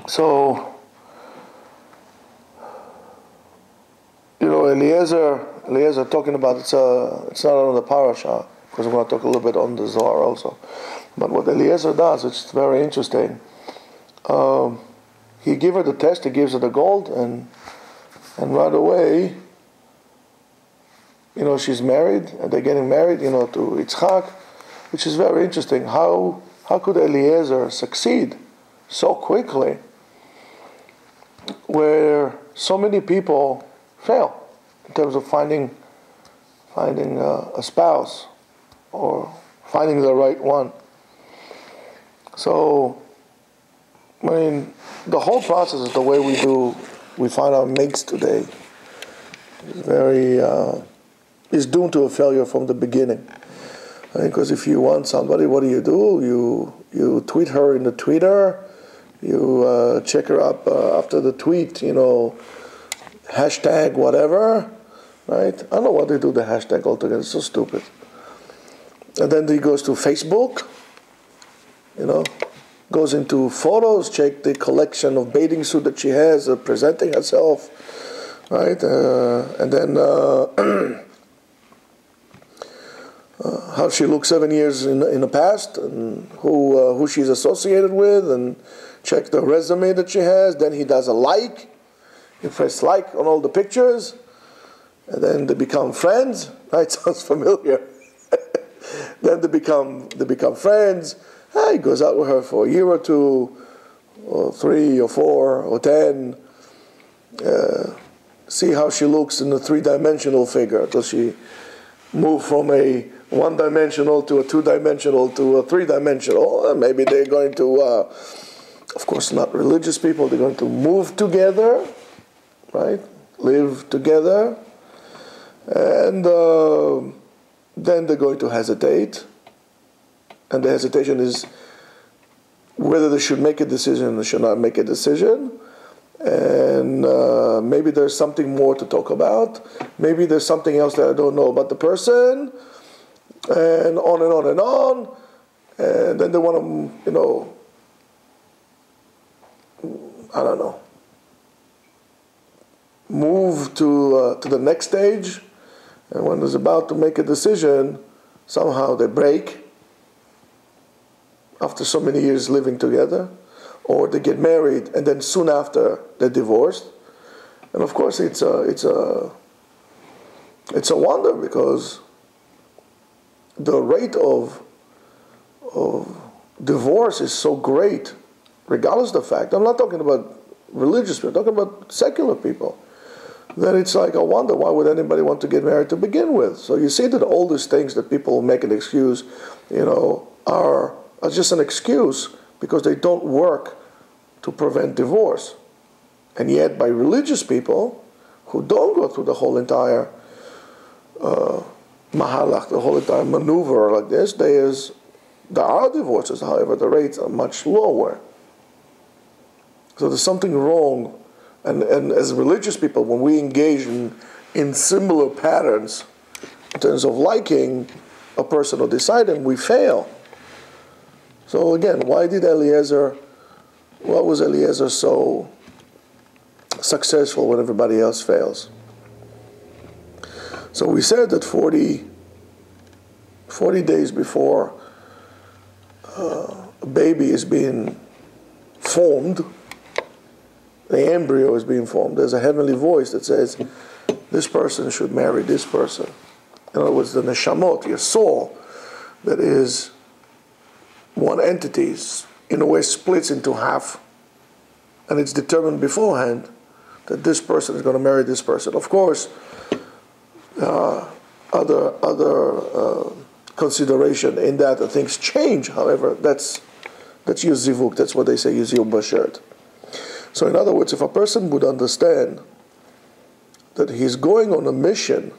So, Eliezer talking about it's not on the parasha, because we're going to talk a little bit on the Zohar also. But what Eliezer does, it's very interesting. He gives her the test, he gives her the gold, and right away, she's married, and they're getting married, to Yitzchak, which is very interesting. How could Eliezer succeed so quickly, where so many people fail in terms of finding a spouse or finding the right one? So, the whole process is the way we find our mates today. Is doomed to a failure from the beginning. Because if you want somebody, what do? You tweet her in the Twitter, you check her up after the tweet, hashtag whatever, right? I don't know why they do the hashtag altogether, it's so stupid. And then he goes to Facebook, goes into photos, check the collection of bathing suit that she has, presenting herself, right? And then how she looks 7 years in the past, and who she's associated with, and check the resume that she has. Then he does a like. He presses like on all the pictures, and then they become friends. Right? Sounds familiar. Then they become friends. He goes out with her for a year or two, or 3 or 4 or 10. See how she looks in a 3-dimensional figure. Does she move from a 1-dimensional to a 2-dimensional to a 3-dimensional? Maybe they're going to, of course not religious people, they're going to move together, right? Live together. And then they're going to hesitate. And the hesitation is whether they should make a decision or should not make a decision. And maybe there's something more to talk about. Maybe there's something else that I don't know about the person. And on and on and on. And then they want to, I don't know, move to the next stage. And when they're about to make a decision, somehow they break after so many years living together, or they get married and then soon after they're divorced. And of course it's a wonder, because the rate of divorce is so great, regardless of the fact. I'm not talking about religious people, I'm talking about secular people. Then it's like a wonder, why would anybody want to get married to begin with? So you see that all these things that people make an excuse, are just an excuse because they don't work to prevent divorce. And yet by religious people who don't go through the whole entire mahalach, the whole entire maneuver like this, there are divorces, however, the rates are much lower. So there's something wrong. And as religious people, when we engage in similar patterns in terms of liking a person or deciding, we fail. So again, what was Eliezer so successful when everybody else fails? So we said that 40 days before a baby is being formed, the embryo is being formed, there's a heavenly voice that says, this person should marry this person. In other words, the neshamot, your soul, that is one entity, in a way splits into half. And it's determined beforehand that this person is going to marry this person. Of course, other consideration in that things change. However, that's your zivuk. That's what they say, is your bashert. So in other words, if a person would understand that he's going on a mission,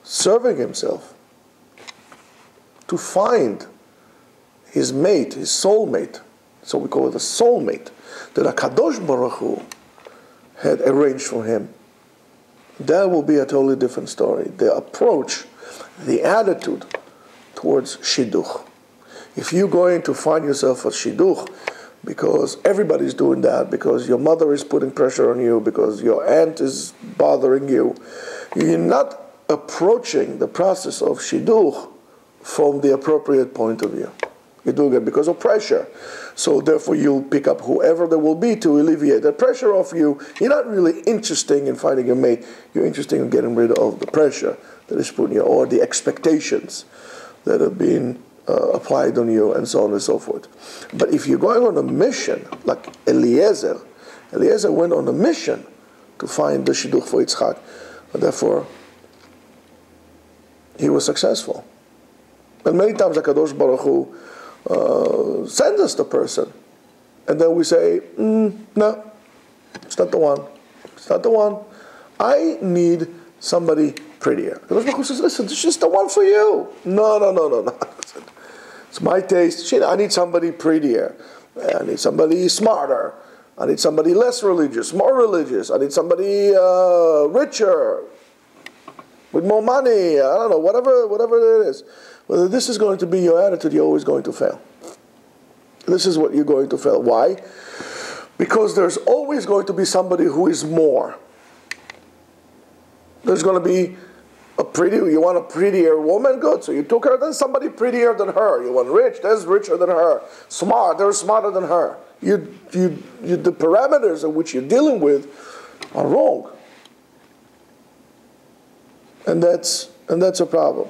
serving himself, to find his mate, his soulmate, so we call it a soulmate, that HaKadosh Baruch Hu had arranged for him, that will be a totally different story. The approach, the attitude towards shidduch. If you're going to find yourself a shidduch, because everybody's doing that, because your mother is putting pressure on you, because your aunt is bothering you. You're not approaching the process of shidduch from the appropriate point of view. You're doing it because of pressure. So therefore you'll pick up whoever there will be to alleviate that pressure off you. You're not really interested in finding a mate. You're interested in getting rid of the pressure that is put on you, or the expectations that are being applied on you, and so on and so forth. But if you're going on a mission, like Eliezer went on a mission to find the shidduch for Yitzchak, and therefore he was successful. And many times HaKadosh Baruch Hu sends us the person, and then we say, no, it's not the one. It's not the one. I need somebody prettier. HaKadosh Baruch Hu says, listen, this is just the one for you. No. It's my taste. I need somebody prettier. I need somebody smarter. I need somebody less religious, more religious. I need somebody richer, with more money. I don't know, whatever it is. Whether this is going to be your attitude, you're always going to fail. This is what you're going to fail. Why? Because there's always going to be somebody who is more. There's going to be you want a prettier woman? Good. So you took her, then somebody prettier than her. You want rich, there's richer than her. Smart, there's smarter than her. The parameters in which you're dealing with are wrong. And that's a problem.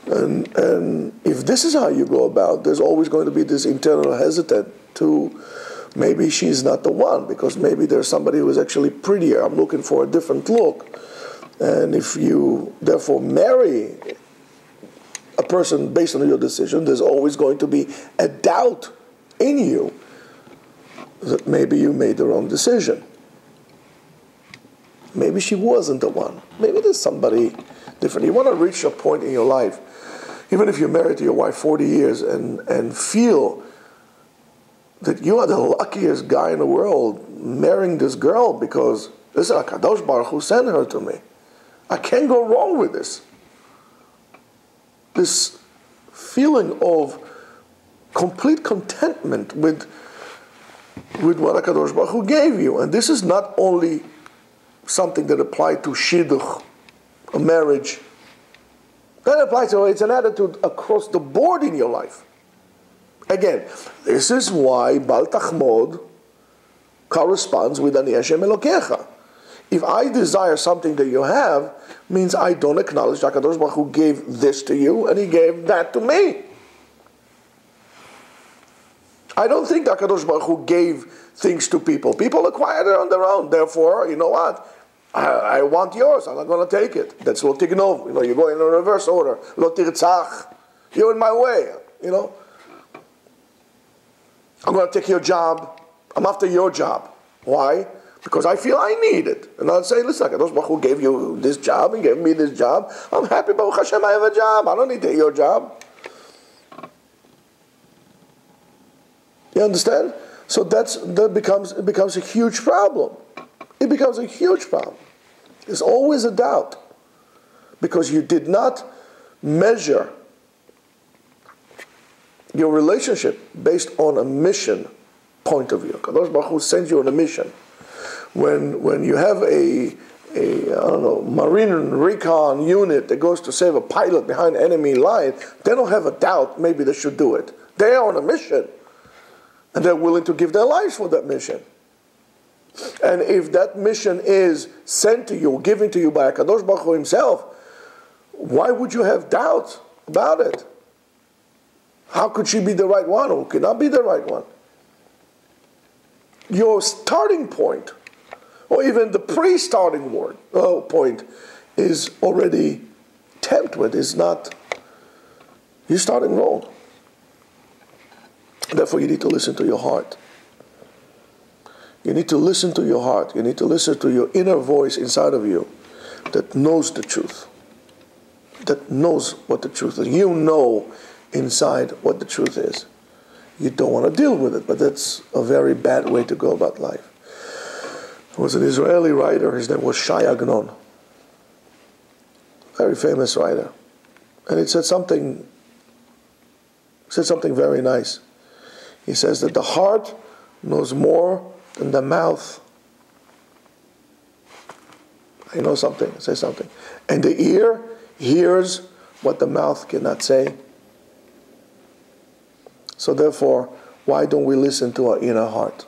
And if this is how you go about, there's always going to be this internal hesitant to, maybe she's not the one, because maybe there's somebody who is actually prettier. I'm looking for a different look. And if you therefore marry a person based on your decision, there's always going to be a doubt in you that maybe you made the wrong decision. Maybe she wasn't the one. Maybe there's somebody different. You want to reach a point in your life, even if you're married to your wife 40 years, and feel that you are the luckiest guy in the world marrying this girl, because this is HaKadosh Baruch Hu sent her to me. I can't go wrong with this. This feeling of complete contentment with what HaKadosh Baruch Hu gave you. And this is not only something that applied to shidduch, a marriage. That applies to, it's an attitude across the board in your life. Again, this is why Bal Tachmod corresponds with Ani Hashem Elokecha. If I desire something that you have, means I don't acknowledge that HaKadosh Baruch Hu gave this to you, and He gave that to me. I don't think that HaKadosh Baruch Hu gave things to people. People acquired it on their own. Therefore, you know what? I want yours. I'm not going to take it. That's lo tignov. You know, you go in a reverse order. Lo tirtzach. You're in my way. You know. I'm going to take your job. I'm after your job. Why? Because I feel I need it. And I'll say, listen, HaKadosh Baruch Hu gave you this job and gave me this job. I'm happy, Baruch Hashem, I have a job. I don't need to take your job. You understand? So it becomes a huge problem. It becomes a huge problem. There's always a doubt. Because you did not measure your relationship based on a mission point of view. HaKadosh Baruch Hu sends you on a mission. When you have a marine recon unit that goes to save a pilot behind enemy line, they don't have a doubt maybe they should do it. They are on a mission. And they're willing to give their lives for that mission. And if that mission is sent to you, given to you by HaKadosh Baruch Hu Himself, why would you have doubt about it? How could she be the right one or cannot be the right one? Your starting point, or even the pre-starting point, is already tempt with. Is not. You're starting wrong. Therefore, you need to listen to your heart. You need to listen to your heart. You need to listen to your inner voice inside of you that knows the truth. That knows what the truth is. You know inside what the truth is. You don't want to deal with it, but that's a very bad way to go about life. There was an Israeli writer, his name was Shai Agnon. Very famous writer. And it said something very nice. He says that the heart knows more than the mouth. I know something, say something. And the ear hears what the mouth cannot say. So therefore, why don't we listen to our inner heart?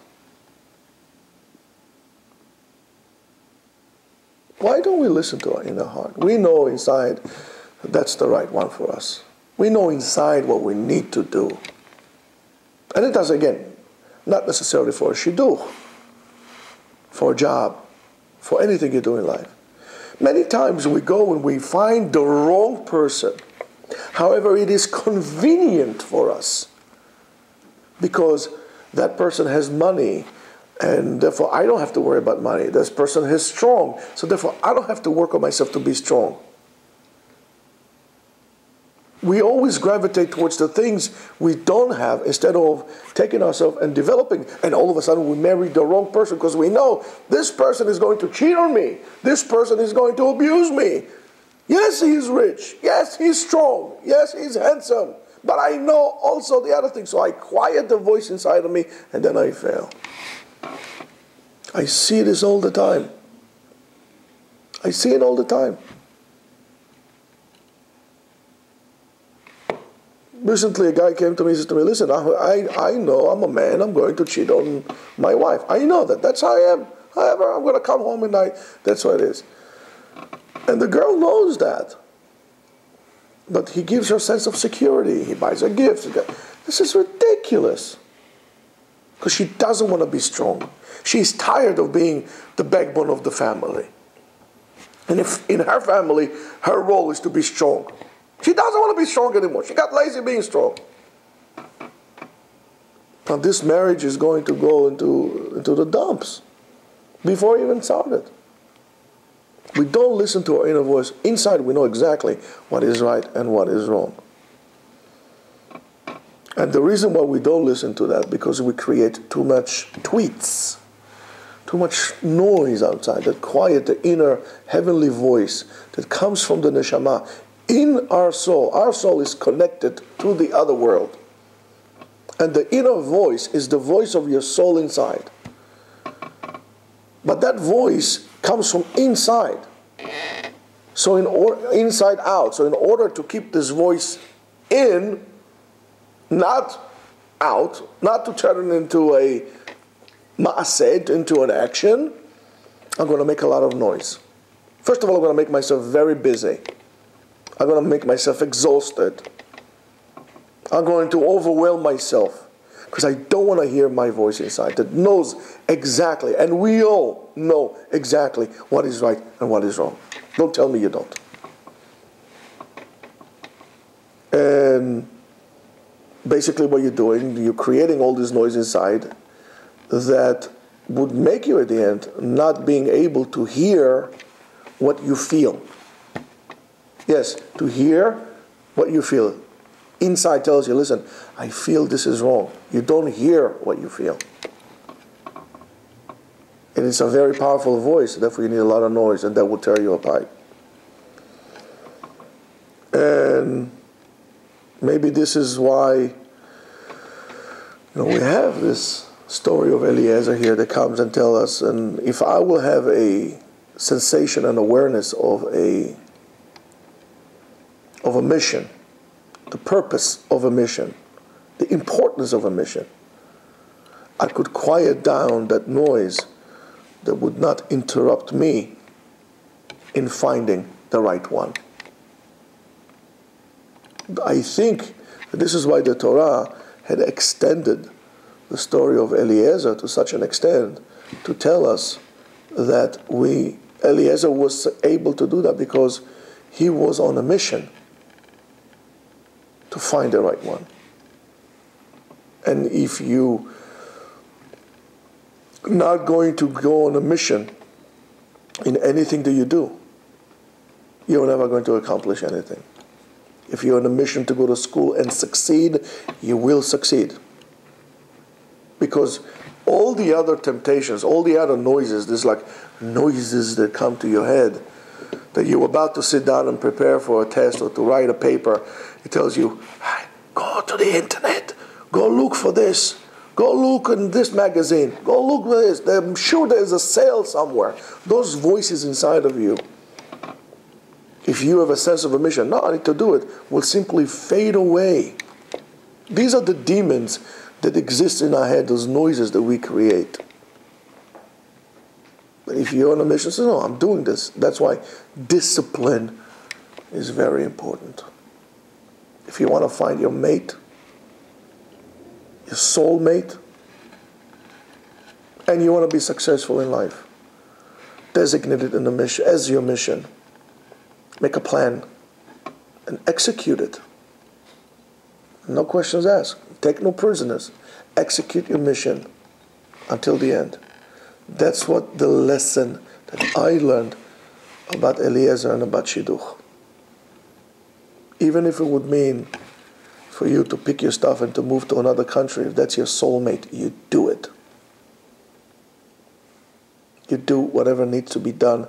Why don't we listen to our inner heart? We know inside that's the right one for us. We know inside what we need to do. And it does, again, not necessarily for a shidduch, for a job, for anything you do in life. Many times we go and we find the wrong person. However, it is convenient for us because that person has money, and therefore I don't have to worry about money. This person is strong, so therefore I don't have to work on myself to be strong. We always gravitate towards the things we don't have instead of taking ourselves and developing. And all of a sudden we marry the wrong person because we know this person is going to cheat on me. This person is going to abuse me. Yes, he's rich. Yes, he's strong. Yes, he's handsome. But I know also the other thing. So I quiet the voice inside of me and then I fail. I see this all the time. I see it all the time. Recently, a guy came to me and said to me, listen, I know I'm a man, I'm going to cheat on my wife. I know that. That's how I am. However, I'm going to come home and that's what it is. And the girl knows that. But he gives her a sense of security. He buys her gifts. This is ridiculous. Because she doesn't want to be strong. She's tired of being the backbone of the family. And if in her family, her role is to be strong. She doesn't want to be strong anymore. She got lazy being strong. Now this marriage is going to go into the dumps before it even started. We don't listen to our inner voice. Inside we know exactly what is right and what is wrong. And the reason why we don't listen to that, because we create too much tweets, too much noise outside that quiet the inner heavenly voice that comes from the neshama. In our soul is connected to the other world. And the inner voice is the voice of your soul inside. But that voice comes from inside. So inside out. So in order to keep this voice in, not out, not to turn it into a ma'aseh, into an action, I'm going to make a lot of noise. First of all, I'm going to make myself very busy. I'm going to make myself exhausted. I'm going to overwhelm myself because I don't want to hear my voice inside that knows exactly, and we all know exactly what is right and what is wrong. Don't tell me you don't. And basically what you're doing, you're creating all this noise inside that would make you at the end not being able to hear what you feel. Yes, to hear what you feel. Inside tells you, listen, I feel this is wrong. You don't hear what you feel. And it's a very powerful voice, therefore you need a lot of noise, and that will tear you apart. And maybe this is why we have this story of Eliezer here that comes and tells us, and if I will have a sensation and awareness of a mission, the purpose of a mission, the importance of a mission, I could quiet down that noise that would not interrupt me in finding the right one. I think that this is why the Torah had extended the story of Eliezer to such an extent to tell us that Eliezer was able to do that because he was on a mission to find the right one. And if you are not going to go on a mission in anything that you do, you're never going to accomplish anything. If you're on a mission to go to school and succeed, you will succeed. Because all the other temptations, all the other noises, there's like noises that come to your head, that you're about to sit down and prepare for a test or to write a paper. It tells you, go to the internet, go look for this, Go look in this magazine. Go look at this. I'm sure there's a sale somewhere. Those voices inside of you, if you have a sense of a mission, no, I need to do it, will simply fade away. These are the demons that exist in our head, those noises that we create. But if you're on a mission, say, no, I'm doing this. That's why discipline is very important. If you want to find your mate, your soulmate, and you want to be successful in life, designate it in the mission as your mission. Make a plan and execute it. No questions asked. Take no prisoners. Execute your mission until the end. That's what the lesson that I learned about Eliezer and about Shidduch. Even if it would mean for you to pick your stuff and to move to another country, if that's your soulmate, you do it. You do whatever needs to be done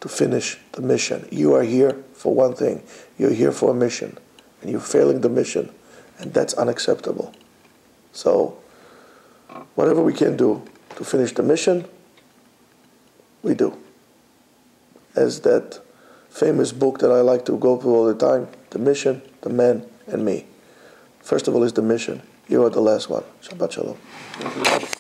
to finish the mission. You are here for one thing. You're here for a mission. And you're failing the mission. And that's unacceptable. So, whatever we can do to finish the mission, we do. As that famous book that I like to go through all the time, The Mission, The Man, and Me. First of all is the mission. You are the last one. Shabbat Shalom.